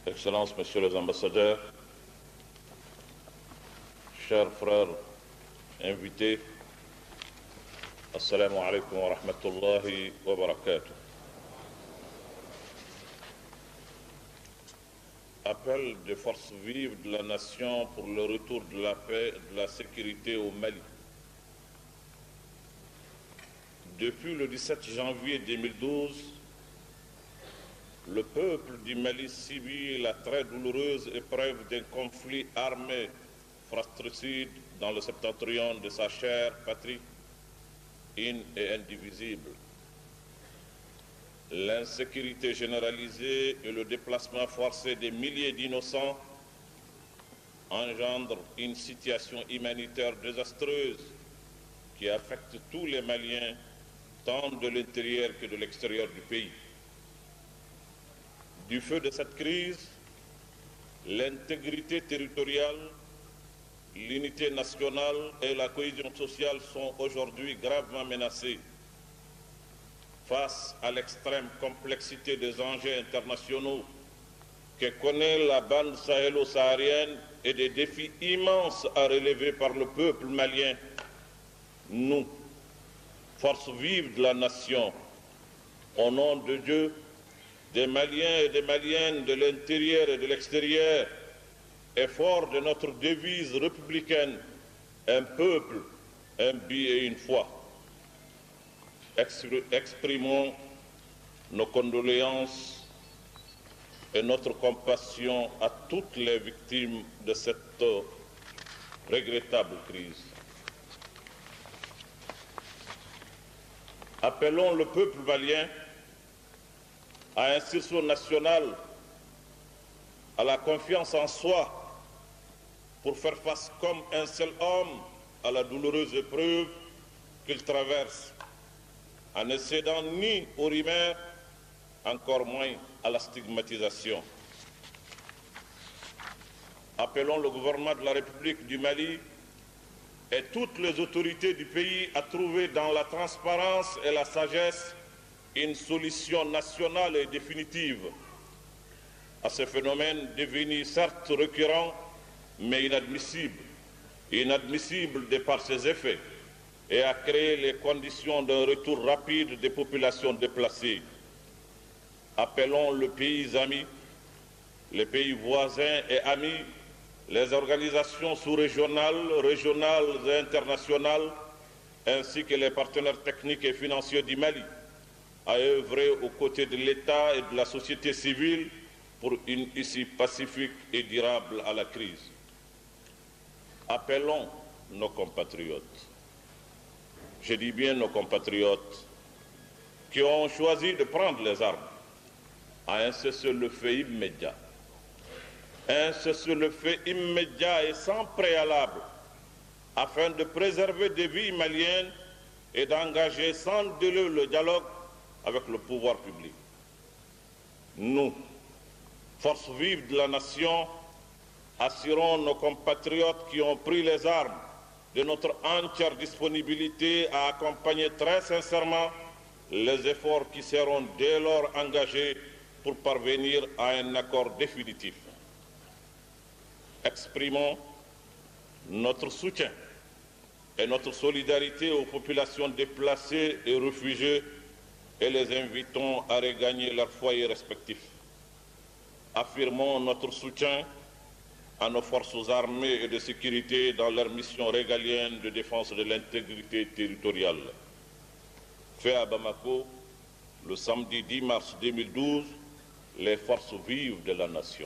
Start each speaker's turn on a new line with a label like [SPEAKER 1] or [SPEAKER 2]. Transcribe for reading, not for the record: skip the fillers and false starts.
[SPEAKER 1] Excellences, Messieurs les ambassadeurs, chers frères invités, Assalamu alaikum wa rahmatullahi wa barakatuh. Appel des forces vives de la nation pour le retour de la paix et de la sécurité au Mali. Depuis le 17 janvier 2012, le peuple du Mali subit la très douloureuse épreuve d'un conflit armé fratricide dans le septentrion de sa chère patrie, une et indivisible. L'insécurité généralisée et le déplacement forcé des milliers d'innocents engendrent une situation humanitaire désastreuse qui affecte tous les Maliens, tant de l'intérieur que de l'extérieur du pays. Du fait de cette crise, l'intégrité territoriale, l'unité nationale et la cohésion sociale sont aujourd'hui gravement menacées. Face à l'extrême complexité des enjeux internationaux que connaît la bande sahélo-saharienne et des défis immenses à relever par le peuple malien, nous, forces vives de la nation, au nom de Dieu, des Maliens et des Maliennes de l'intérieur et de l'extérieur, et fort de notre devise républicaine, un peuple, un but et une foi, exprimons nos condoléances et notre compassion à toutes les victimes de cette regrettable crise. Appelons le peuple malien à un sursaut national, à la confiance en soi, pour faire face comme un seul homme à la douloureuse épreuve qu'il traverse, en ne cédant ni aux rumeurs, encore moins à la stigmatisation. Appelons le gouvernement de la République du Mali et toutes les autorités du pays à trouver dans la transparence et la sagesse une solution nationale et définitive à ce phénomène devenu certes récurrent, mais inadmissible de par ses effets, et à créer les conditions d'un retour rapide des populations déplacées. Appelons le pays ami, les pays voisins et amis, les organisations sous-régionales, régionales et internationales, ainsi que les partenaires techniques et financiers du Mali, à œuvrer aux côtés de l'État et de la société civile pour une issue pacifique et durable à la crise. Appelons nos compatriotes, je dis bien nos compatriotes, qui ont choisi de prendre les armes, à un cessez-le-feu immédiat. Un cessez-le-feu immédiat et sans préalable, afin de préserver des vies maliennes et d'engager sans délai le dialogue avec le pouvoir public. Nous, forces vives de la nation, assurons nos compatriotes qui ont pris les armes de notre entière disponibilité à accompagner très sincèrement les efforts qui seront dès lors engagés pour parvenir à un accord définitif. Exprimons notre soutien et notre solidarité aux populations déplacées et réfugiées et les invitons à regagner leurs foyers respectifs. Affirmons notre soutien à nos forces armées et de sécurité dans leur mission régalienne de défense de l'intégrité territoriale. Fait à Bamako, le samedi 10 mars 2012, les forces vives de la nation.